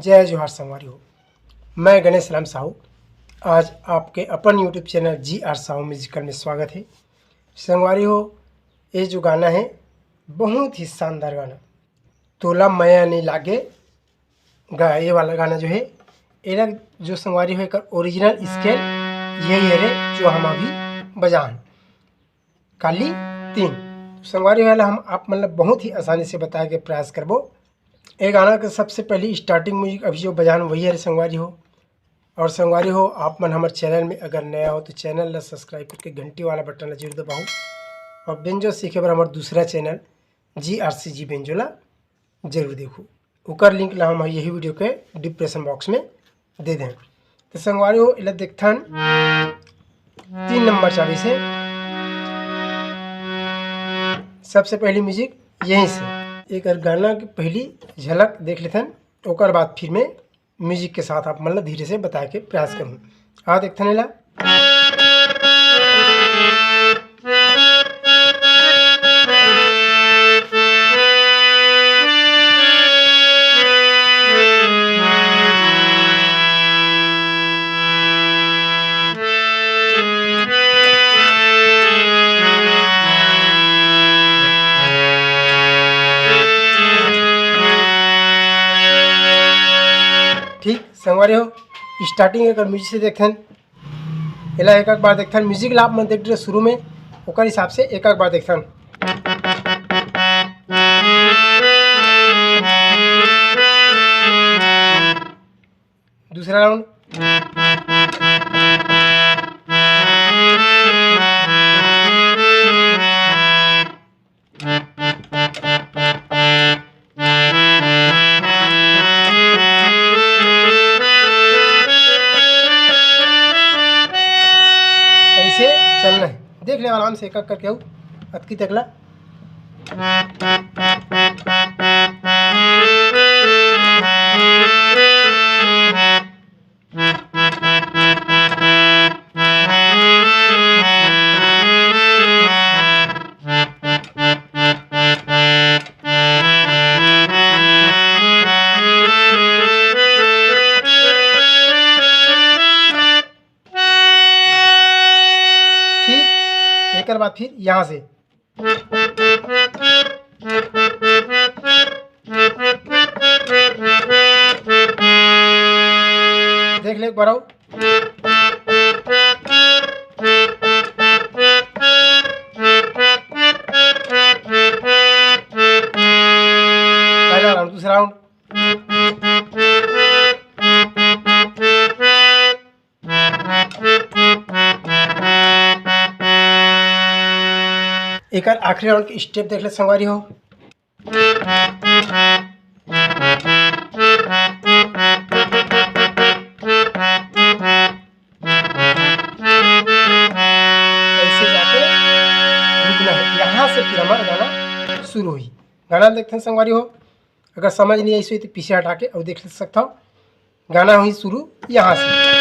जय जोहार संगवारी हो। मैं गणेश राम साहू आज आपके अपन YouTube channel GR Sahu musical में स्वागत है। संगवारी हो, ये जो गाना है बहुत ही शानदार गाना, तोला माया नहीं लागे ये वाला गाना जो है एरा जो संगवारी हो एक ओरिजिनल स्केल यही है जो हम अभी बजान काली 3 संगवारी वाला हम आप मतलब बहुत ही आसानी से बताए के प्रयास करबो। ये गाना के सबसे पहली स्टार्टिंग म्यूजिक अभी जो बजान वही है संगवारी हो। और संगवारी हो, आप मन हमारे चैनल में अगर नया हो तो चैनल ला सब्सक्राइब करके घंटी वाला बटन ला जरूर दबाओ। और बेंजो सीखे पर हमारा दूसरा चैनल GRCG बेंजो ला जरूर देखो। उकर लिंक ला हम यही वीडियो के डिस्क्रिप्शन बॉक्स में दे दें। तो संगवारी हो इला देखथन 3 नंबर चाबी से सबसे पहली म्यूजिक यहीं से एक गाना की पहली झलक देख लेथन, ओकर बाद फिर मैं म्यूजिक के साथ आप मतलब धीरे से बता के प्रयास करूँ। आ देखथन ला ठीक संगवारी हो। स्टार्टिंग अगर म्यूजिक से देखथन एला एक बार देखथन, म्यूजिक ला आप मन देख शुरू में ओकर हिसाब से एक बार देखथन। दूसरा राउंड ऐसे चलना है, देख ले आराम से एक करके आओ अतकी तकला। ठीक एक बाद फिर यहाँ से देख ले एक बार आओ। पहला राउंड दूसरा राउंड एक आखिरी राउंड की स्टेप देख ले संगवारी हो। ऐसे जाके रुकना है, यहाँ से फिर हमारा गाना शुरू हुई। गाना देखते हैं संगवारी हो, अगर समझ नहीं आई तो पीछे हटा के और देख सकता हो। गाना हुई शुरू यहाँ से।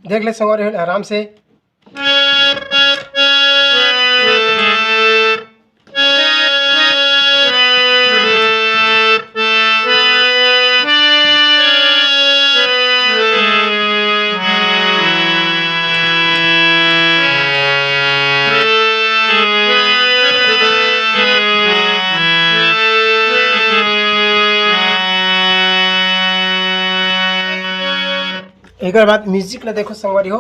देख ले संगवारी हो आराम से। एक बार म्यूजिक ला देखो संगवारी हो,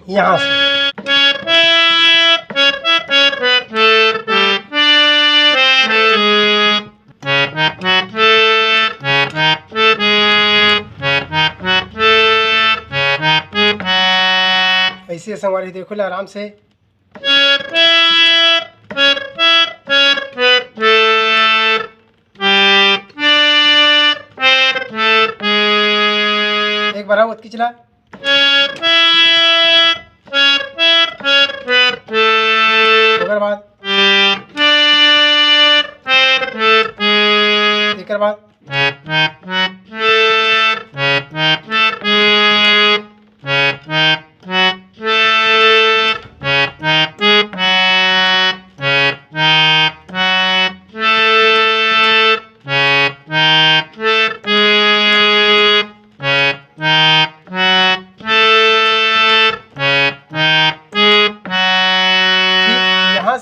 यहाँ से। ऐसे संगवारी देखो ले आराम से। एक बार आवत खिंचला। ओकर बाद एकर बाद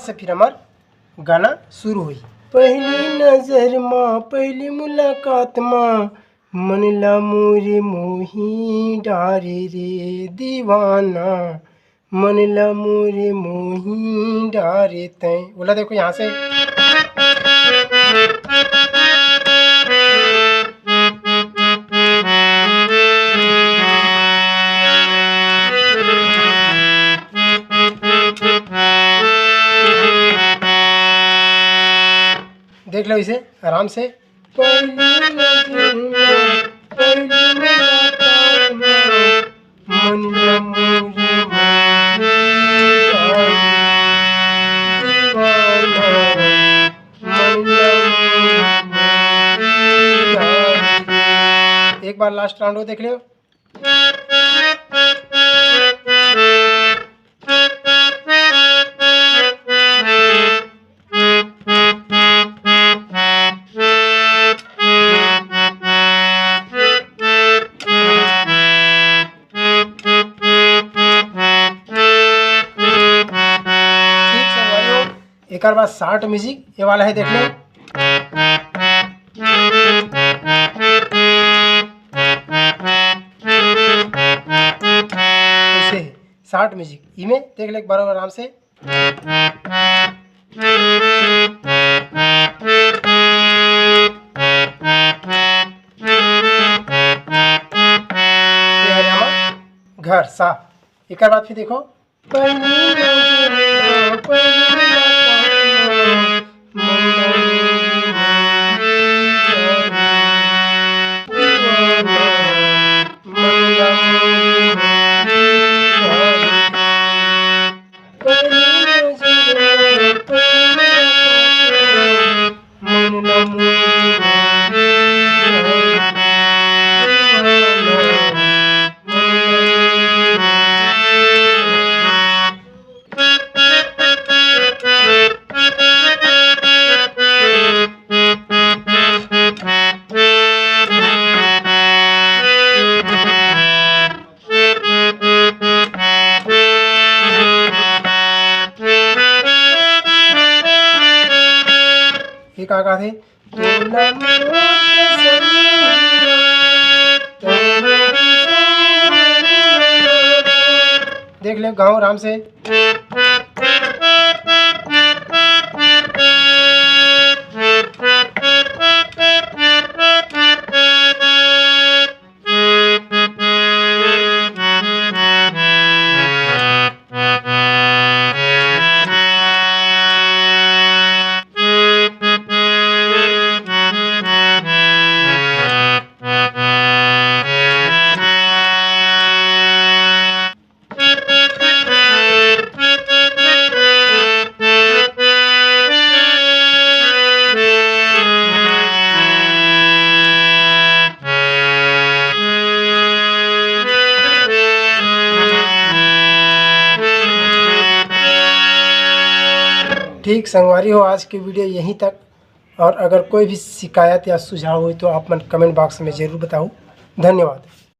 से फिर हमार गाना शुरू हुई। पहली नजर माँ पहली मुलाकात माँ मन ला मोरे मोही डारे रे दीवाना मन ला मोरे मोही डारे तैं। बोला देखो यहाँ से देख लो इसे आराम से। एक बार लास्ट राउंड देख लो। एक बार शार्ट म्यूजिक ये वाला है, देख लो। ऐसे शार्ट म्यूजिक इमें देख लो एक बार आराम से। घर सा। एक बार फिर देखो। का थे देख ले गाँव आराम से। ठीक संगवारी हो, आज की वीडियो यहीं तक। और अगर कोई भी शिकायत या सुझाव हो तो आप मन कमेंट बॉक्स में ज़रूर बताओ। धन्यवाद।